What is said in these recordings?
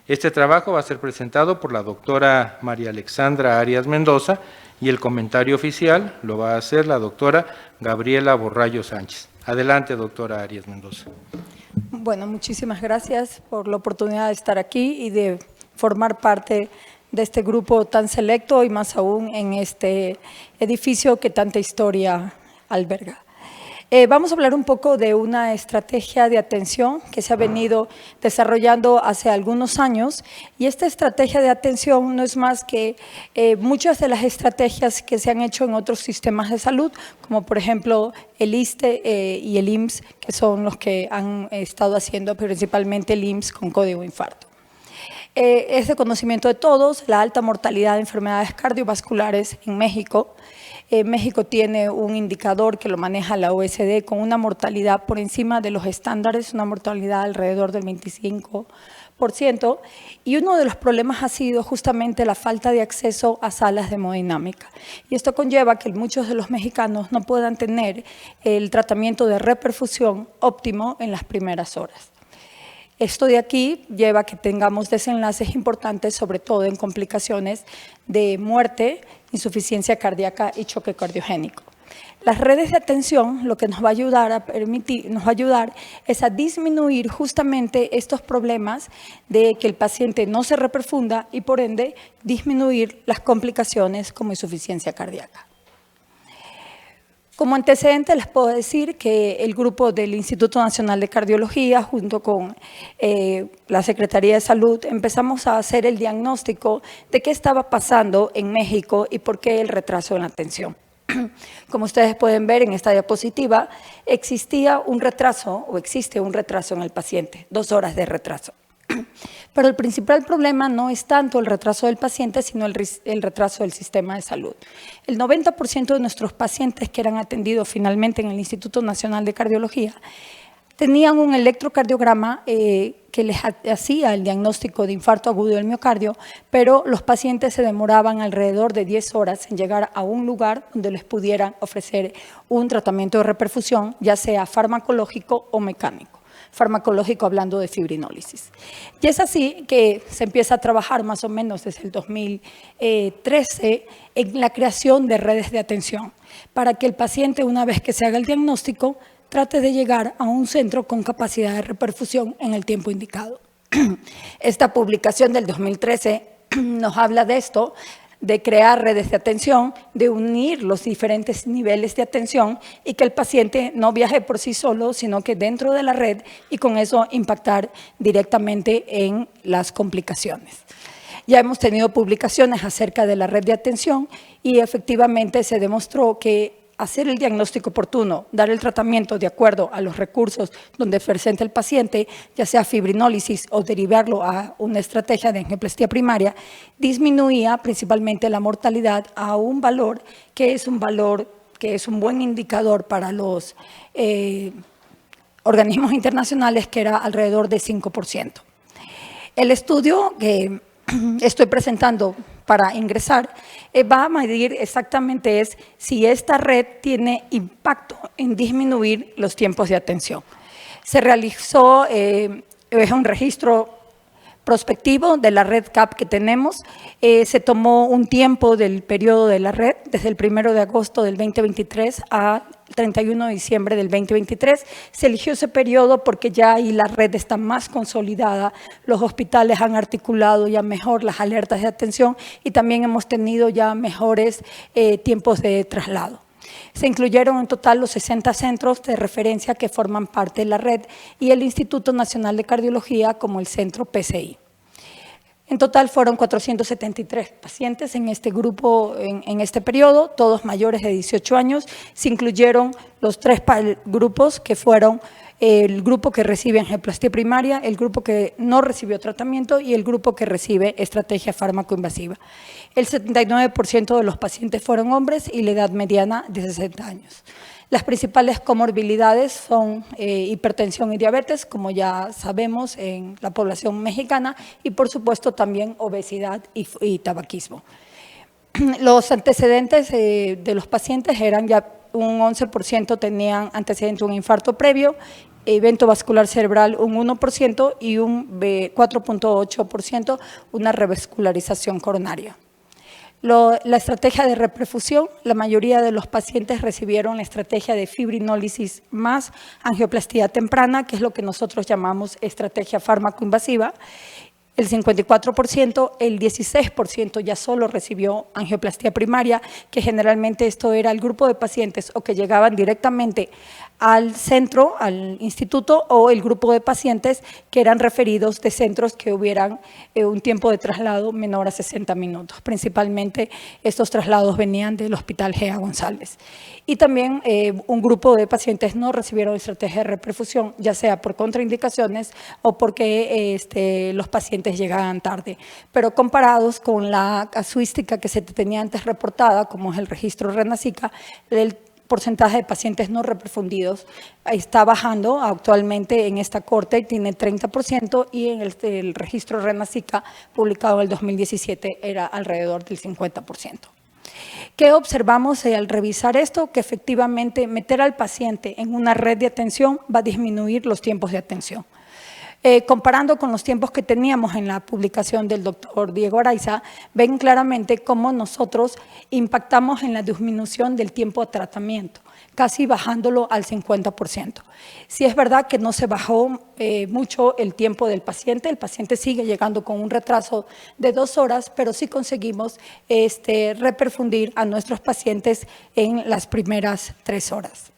Este trabajo va a ser presentado por la doctora María Alexandra Arias Mendoza y el comentario oficial lo va a hacer la doctora Gabriela Borrallo Sánchez. Adelante, doctora Arias Mendoza. Bueno, muchísimas gracias por la oportunidad de estar aquí y de formar parte de este grupo tan selecto y más aún en este edificio que tanta historia alberga. Vamos a hablar un poco de una estrategia de atención que se ha venido desarrollando hace algunos años, y esta estrategia de atención no es más que muchas de las estrategias que se han hecho en otros sistemas de salud, como por ejemplo el ISSSTE y el IMSS, que son los que han estado haciendo principalmente el IMSS con código infarto. Es de conocimiento de todos la alta mortalidad de enfermedades cardiovasculares en México. México tiene un indicador que lo maneja la OSD con una mortalidad por encima de los estándares, una mortalidad alrededor del 25%, y uno de los problemas ha sido justamente la falta de acceso a salas de hemodinámica. Y esto conlleva que muchos de los mexicanos no puedan tener el tratamiento de reperfusión óptimo en las primeras horas. Esto de aquí lleva a que tengamos desenlaces importantes, sobre todo en complicaciones de muerte, insuficiencia cardíaca y choque cardiogénico. Las redes de atención lo que nos va a ayudar es a disminuir justamente estos problemas de que el paciente no se reperfunda y por ende disminuir las complicaciones como insuficiencia cardíaca. Como antecedente les puedo decir que el grupo del Instituto Nacional de Cardiología junto con la Secretaría de Salud empezamos a hacer el diagnóstico de qué estaba pasando en México y por qué el retraso en la atención. Como ustedes pueden ver en esta diapositiva, existía un retraso o existe un retraso en el paciente, 2 horas de retraso. Pero el principal problema no es tanto el retraso del paciente, sino el retraso del sistema de salud. El 90% de nuestros pacientes que eran atendidos finalmente en el Instituto Nacional de Cardiología tenían un electrocardiograma que les hacía el diagnóstico de infarto agudo del miocardio, pero los pacientes se demoraban alrededor de 10 horas en llegar a un lugar donde les pudieran ofrecer un tratamiento de reperfusión, ya sea farmacológico o mecánico. Farmacológico hablando de fibrinólisis. Y es así que se empieza a trabajar más o menos desde el 2013 en la creación de redes de atención para que el paciente, una vez que se haga el diagnóstico, trate de llegar a un centro con capacidad de reperfusión en el tiempo indicado. Esta publicación del 2013 nos habla de esto, de crear redes de atención, de unir los diferentes niveles de atención y que el paciente no viaje por sí solo, sino que dentro de la red y con eso impactar directamente en las complicaciones. Ya hemos tenido publicaciones acerca de la red de atención y efectivamente se demostró que hacer el diagnóstico oportuno, dar el tratamiento de acuerdo a los recursos donde presenta el paciente, ya sea fibrinólisis o derivarlo a una estrategia de angioplastía primaria, disminuía principalmente la mortalidad a un valor que es un buen indicador para los organismos internacionales, que era alrededor de 5%. El estudio que estoy presentando para ingresar, va a medir exactamente si esta red tiene impacto en disminuir los tiempos de atención. Se realizó es un registro prospectivo de la red CAP que tenemos. Se tomó un tiempo del periodo de la red, desde el 1 de agosto del 2023 a 31 de diciembre del 2023. Se eligió ese periodo porque ya ahí la red está más consolidada, los hospitales han articulado ya mejor las alertas de atención y también hemos tenido ya mejores tiempos de traslado. Se incluyeron en total los 60 centros de referencia que forman parte de la red y el Instituto Nacional de Cardiología como el centro PCI. En total fueron 473 pacientes en este grupo, en este periodo, todos mayores de 18 años. Se incluyeron los 3 grupos que fueron el grupo que recibe angioplastía primaria, el grupo que no recibió tratamiento y el grupo que recibe estrategia fármaco-invasiva. El 79% de los pacientes fueron hombres y la edad mediana de 60 años. Las principales comorbilidades son hipertensión y diabetes, como ya sabemos en la población mexicana, y por supuesto también obesidad y tabaquismo. Los antecedentes de los pacientes eran ya un 11% tenían antecedente de un infarto previo, evento vascular cerebral un 1% y un 4.8% una revascularización coronaria. La estrategia de reperfusión, la mayoría de los pacientes recibieron la estrategia de fibrinólisis más angioplastía temprana, que es lo que nosotros llamamos estrategia fármaco-invasiva. El 54%, el 16% ya solo recibió angioplastía primaria, que generalmente esto era el grupo de pacientes o que llegaban directamente al centro, al instituto, o el grupo de pacientes que eran referidos de centros que hubieran un tiempo de traslado menor a 60 minutos. Principalmente estos traslados venían del Hospital Gea González. Y también un grupo de pacientes no recibieron estrategia de reperfusión, ya sea por contraindicaciones o porque los pacientes llegaban tarde. Pero comparados con la casuística que se tenía antes reportada, como es el registro RENASICA, el porcentaje de pacientes no reperfundidos está bajando actualmente en esta corte, tiene 30%, y en el registro RENASICA publicado en el 2017 era alrededor del 50%. ¿Qué observamos al revisar esto? Que efectivamente meter al paciente en una red de atención va a disminuir los tiempos de atención. Comparando con los tiempos que teníamos en la publicación del doctor Diego Araiza, ven claramente cómo nosotros impactamos en la disminución del tiempo de tratamiento, casi bajándolo al 50%. Sí es verdad que no se bajó mucho el tiempo del paciente, el paciente sigue llegando con un retraso de 2 horas, pero sí conseguimos reperfundir a nuestros pacientes en las primeras 3 horas.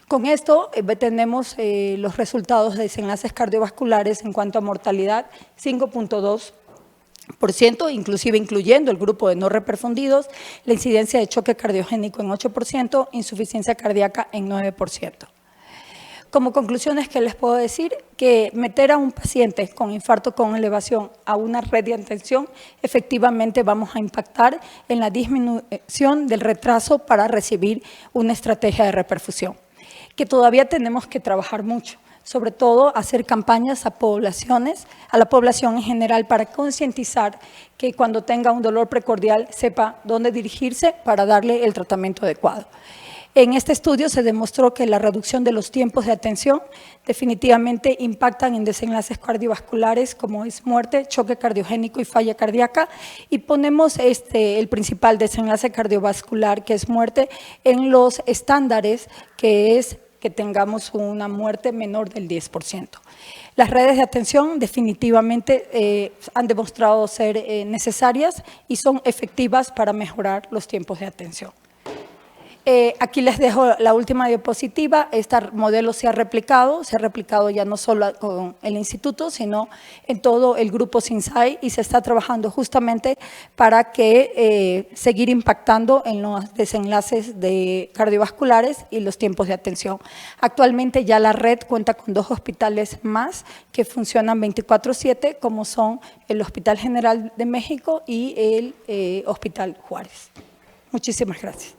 Con esto tenemos los resultados de desenlaces cardiovasculares en cuanto a mortalidad, 5.2%, inclusive incluyendo el grupo de no reperfundidos, la incidencia de choque cardiogénico en 8%, insuficiencia cardíaca en 9%. Como conclusiones, ¿qué les puedo decir? Que meter a un paciente con infarto con elevación a una red de atención, efectivamente vamos a impactar en la disminución del retraso para recibir una estrategia de reperfusión, que todavía tenemos que trabajar mucho, sobre todo hacer campañas a la población en general para concientizar que cuando tenga un dolor precordial sepa dónde dirigirse para darle el tratamiento adecuado. En este estudio se demostró que la reducción de los tiempos de atención definitivamente impactan en desenlaces cardiovasculares como es muerte, choque cardiogénico y falla cardíaca, y ponemos el principal desenlace cardiovascular, que es muerte, en los estándares, que es que tengamos una muerte menor del 10%. Las redes de atención definitivamente han demostrado ser necesarias y son efectivas para mejorar los tiempos de atención. Aquí les dejo la última diapositiva. Este modelo se ha replicado ya no solo con el instituto, sino en todo el grupo SINSAI, y se está trabajando justamente para que seguir impactando en los desenlaces cardiovasculares y los tiempos de atención. Actualmente ya la red cuenta con 2 hospitales más que funcionan 24/7, como son el Hospital General de México y el Hospital Juárez. Muchísimas gracias.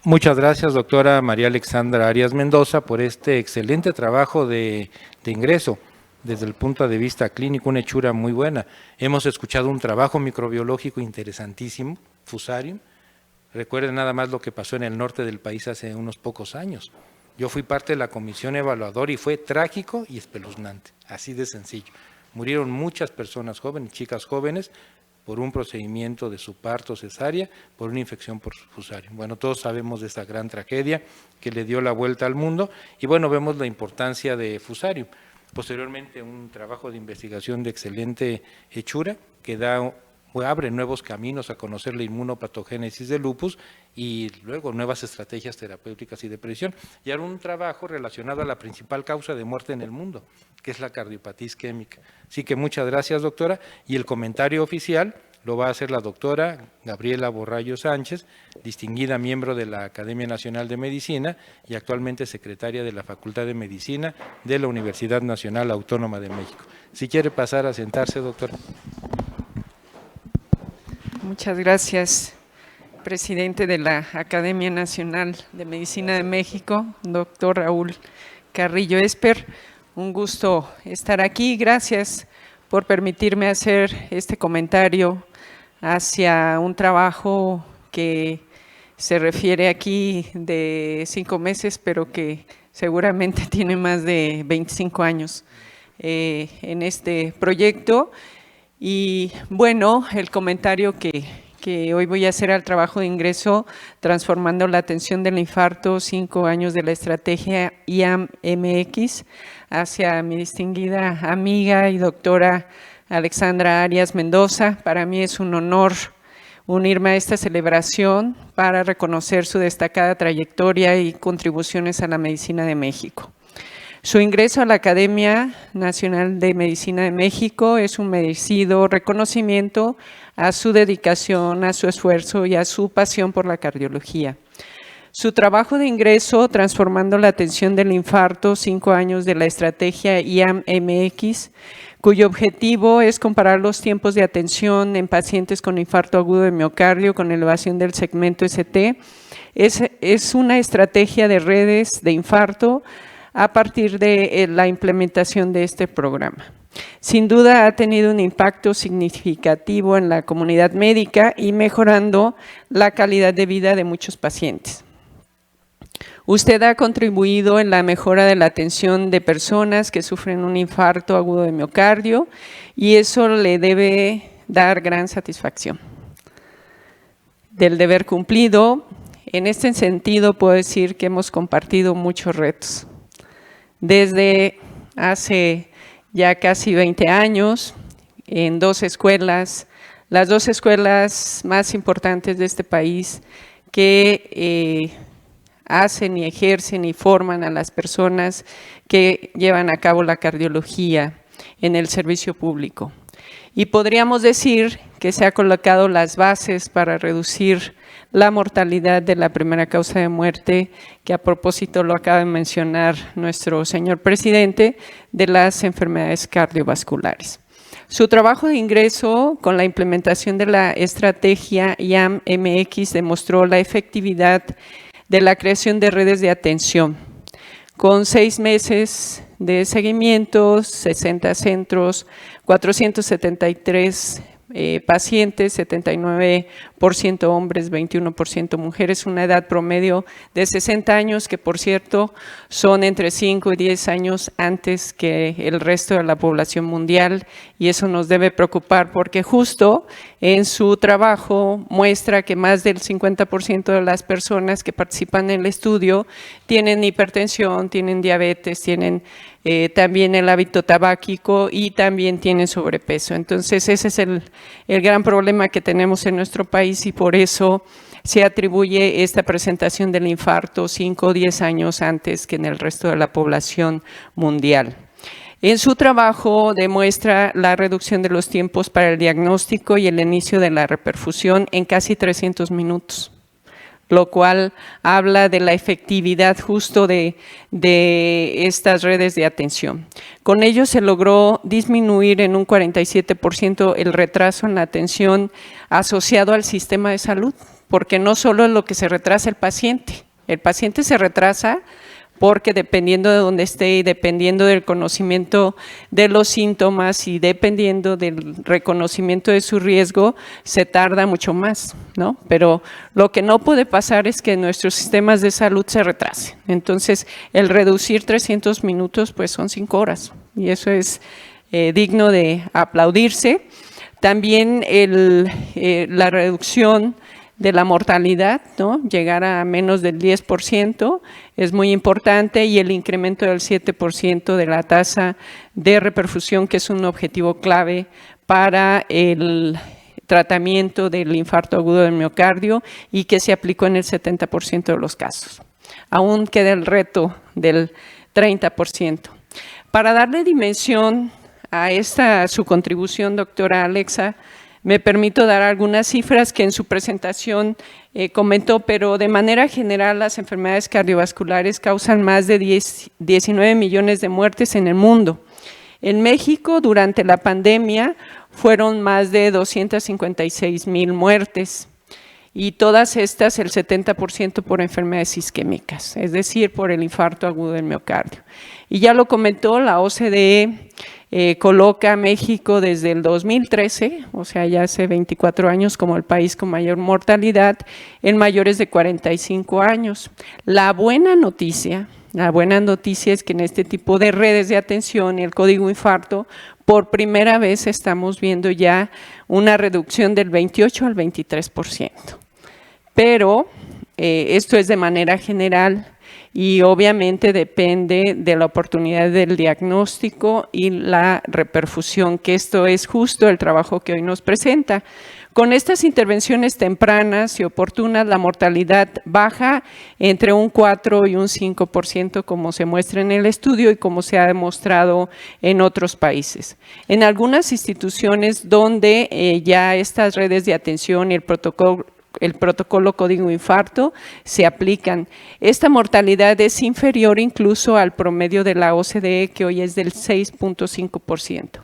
Muchas gracias, doctora María Alexandra Arias Mendoza, por este excelente trabajo de ingreso desde el punto de vista clínico, una hechura muy buena. Hemos escuchado un trabajo microbiológico interesantísimo, Fusarium. Recuerden nada más lo que pasó en el norte del país hace unos pocos años. Yo fui parte de la comisión evaluadora y fue trágico y espeluznante, así de sencillo. Murieron muchas personas jóvenes, chicas jóvenes, por un procedimiento de su parto cesárea, por una infección por Fusarium. Bueno, todos sabemos de esta gran tragedia que le dio la vuelta al mundo, y bueno, vemos la importancia de Fusarium. Posteriormente, un trabajo de investigación de excelente hechura que abre nuevos caminos a conocer la inmunopatogénesis del lupus y luego nuevas estrategias terapéuticas y de prevención. Y ahora un trabajo relacionado a la principal causa de muerte en el mundo, que es la cardiopatía isquémica. Así que muchas gracias, doctora. Y el comentario oficial lo va a hacer la doctora Gabriela Borrallo Sánchez, distinguida miembro de la Academia Nacional de Medicina y actualmente secretaria de la Facultad de Medicina de la Universidad Nacional Autónoma de México. Si quiere pasar a sentarse, doctora. Muchas gracias, presidente de la Academia Nacional de Medicina de México, doctor Raúl Carrillo Esper. Un gusto estar aquí. Gracias por permitirme hacer este comentario hacia un trabajo que se refiere aquí de 5 meses, pero que seguramente tiene más de 25 años en este proyecto. Y bueno, el comentario que hoy voy a hacer al trabajo de ingreso, transformando la atención del infarto, 5 años de la estrategia IAM-MX, hacia mi distinguida amiga y doctora Alexandra Arias Mendoza. Para mí es un honor unirme a esta celebración para reconocer su destacada trayectoria y contribuciones a la medicina de México. Su ingreso a la Academia Nacional de Medicina de México es un merecido reconocimiento a su dedicación, a su esfuerzo y a su pasión por la cardiología. Su trabajo de ingreso, transformando la atención del infarto, 5 años de la estrategia IAM-MX, cuyo objetivo es comparar los tiempos de atención en pacientes con infarto agudo de miocardio con elevación del segmento ST, es una estrategia de redes de infarto a partir de la implementación de este programa. Sin duda ha tenido un impacto significativo en la comunidad médica y mejorando la calidad de vida de muchos pacientes. Usted ha contribuido en la mejora de la atención de personas que sufren un infarto agudo de miocardio y eso le debe dar gran satisfacción. Del deber cumplido, en este sentido puedo decir que hemos compartido muchos retos. Desde hace ya casi 20 años, en 2 escuelas, las 2 escuelas más importantes de este país que hacen y ejercen y forman a las personas que llevan a cabo la cardiología en el servicio público. Y podríamos decir que se han colocado las bases para reducir la mortalidad de la primera causa de muerte, que a propósito lo acaba de mencionar nuestro señor presidente, de las enfermedades cardiovasculares. Su trabajo de ingreso con la implementación de la estrategia IAM-MX demostró la efectividad de la creación de redes de atención, con 6 meses de seguimiento, 60 centros, 473 pacientes, 79% hombres, 21% mujeres, una edad promedio de 60 años, que por cierto son entre 5 y 10 años antes que el resto de la población mundial, y eso nos debe preocupar porque justo en su trabajo muestra que más del 50% de las personas que participan en el estudio tienen hipertensión, tienen diabetes, tienen también el hábito tabáquico y también tienen sobrepeso. Entonces ese es el gran problema que tenemos en nuestro país y por eso se atribuye esta presentación del infarto 5 o 10 años antes que en el resto de la población mundial. En su trabajo demuestra la reducción de los tiempos para el diagnóstico y el inicio de la reperfusión en casi 300 minutos. Lo cual habla de la efectividad justo de estas redes de atención. Con ello se logró disminuir en un 47% el retraso en la atención asociado al sistema de salud, porque no solo es lo que se retrasa el paciente se retrasa porque dependiendo de dónde esté y dependiendo del conocimiento de los síntomas y dependiendo del reconocimiento de su riesgo, se tarda mucho más, ¿no? Pero lo que no puede pasar es que nuestros sistemas de salud se retrasen. Entonces, el reducir 300 minutos, pues son 5 horas y eso es digno de aplaudirse. También la reducción de la mortalidad, ¿no? Llegar a menos del 10% es muy importante y el incremento del 7% de la tasa de reperfusión, que es un objetivo clave para el tratamiento del infarto agudo del miocardio y que se aplicó en el 70% de los casos. Aún queda el reto del 30%. Para darle dimensión a su contribución, doctora Alexa, me permito dar algunas cifras que en su presentación comentó, pero de manera general las enfermedades cardiovasculares causan más de 19 millones de muertes en el mundo. En México, durante la pandemia, fueron más de 256,000 muertes y todas estas, el 70% por enfermedades isquémicas, es decir, por el infarto agudo del miocardio. Y ya lo comentó, la OCDE coloca a México desde el 2013, o sea, ya hace 24 años, como el país con mayor mortalidad en mayores de 45 años. La buena noticia es que en este tipo de redes de atención y el código infarto, por primera vez estamos viendo ya una reducción del 28 al 23%. Pero esto es de manera general y obviamente depende de la oportunidad del diagnóstico y la reperfusión, que esto es justo el trabajo que hoy nos presenta. Con estas intervenciones tempranas y oportunas, la mortalidad baja entre un 4 y un 5%, como se muestra en el estudio y como se ha demostrado en otros países. En algunas instituciones donde ya estas redes de atención y el protocolo código infarto se aplican. Esta mortalidad es inferior incluso al promedio de la OCDE, que hoy es del 6.5%.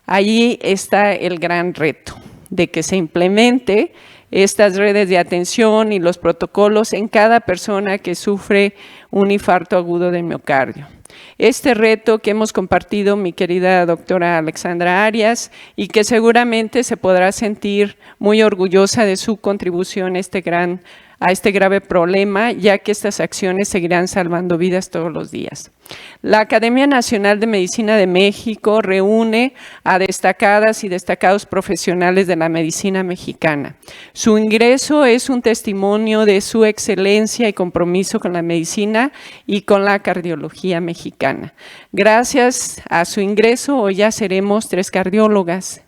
Allí está el gran reto de que se implemente estas redes de atención y los protocolos en cada persona que sufre un infarto agudo de miocardio. Este reto que hemos compartido mi querida doctora Alexandra Arias y que seguramente se podrá sentir muy orgullosa de su contribución a este grave problema, ya que estas acciones seguirán salvando vidas todos los días. La Academia Nacional de Medicina de México reúne a destacadas y destacados profesionales de la medicina mexicana. Su ingreso es un testimonio de su excelencia y compromiso con la medicina y con la cardiología mexicana. Gracias a su ingreso, hoy ya seremos 3 cardiólogas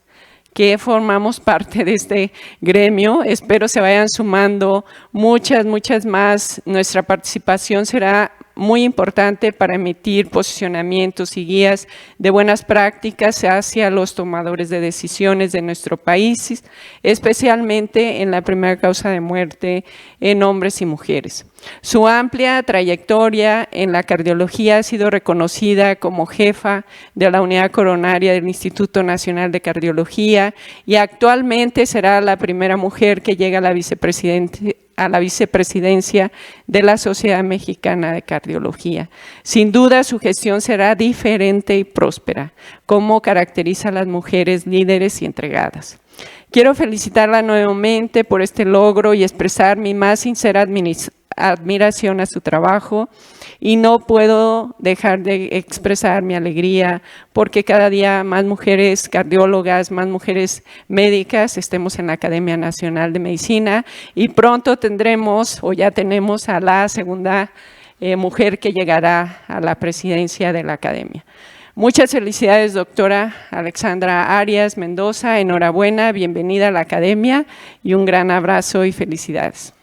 que formamos parte de este gremio. Espero se vayan sumando muchas más. Nuestra participación será muy importante para emitir posicionamientos y guías de buenas prácticas hacia los tomadores de decisiones de nuestro país, especialmente en la primera causa de muerte en hombres y mujeres. Su amplia trayectoria en la cardiología ha sido reconocida como jefa de la unidad coronaria del Instituto Nacional de Cardiología y actualmente será la primera mujer que llega a la vicepresidencia de la Sociedad Mexicana de Cardiología. Sin duda su gestión será diferente y próspera, como caracteriza a las mujeres líderes y entregadas. Quiero felicitarla nuevamente por este logro y expresar mi más sincera admiración a su trabajo y no puedo dejar de expresar mi alegría porque cada día más mujeres cardiólogas, más mujeres médicas estemos en la Academia Nacional de Medicina y pronto tendremos o ya tenemos a la segunda mujer que llegará a la presidencia de la Academia. Muchas felicidades, doctora Alexandra Arias Mendoza, enhorabuena, bienvenida a la Academia y un gran abrazo y felicidades.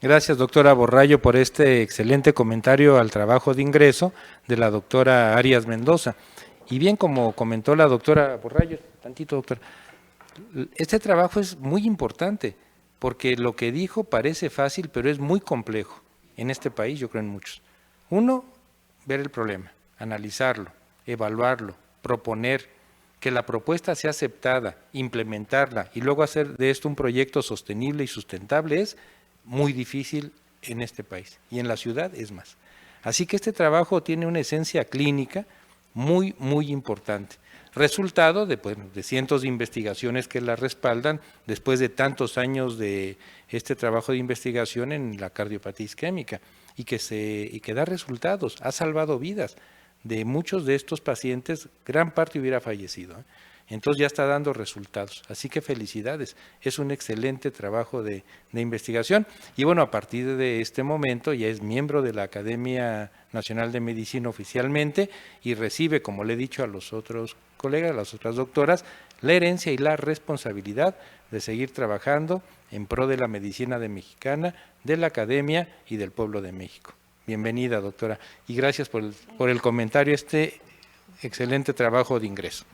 Gracias, doctora Borrallo, por este excelente comentario al trabajo de ingreso de la doctora Arias Mendoza. Y bien, como comentó la doctora Borrallo, tantito doctora, este trabajo es muy importante porque lo que dijo parece fácil, pero es muy complejo en este país, yo creo en muchos. Uno, ver el problema, analizarlo, evaluarlo, proponer, que la propuesta sea aceptada, implementarla y luego hacer de esto un proyecto sostenible y sustentable es muy difícil en este país y en la ciudad es más. Así que este trabajo tiene una esencia clínica muy importante. Resultado de cientos de investigaciones que la respaldan después de tantos años de este trabajo de investigación en la cardiopatía isquémica y que da resultados, ha salvado vidas de muchos de estos pacientes, gran parte hubiera fallecido. Entonces ya está dando resultados, así que felicidades, es un excelente trabajo de investigación y bueno, a partir de este momento ya es miembro de la Academia Nacional de Medicina oficialmente y recibe, como le he dicho a los otros colegas, a las otras doctoras, la herencia y la responsabilidad de seguir trabajando en pro de la medicina mexicana, de la Academia y del pueblo de México. Bienvenida, doctora, y gracias por el comentario, este excelente trabajo de ingreso.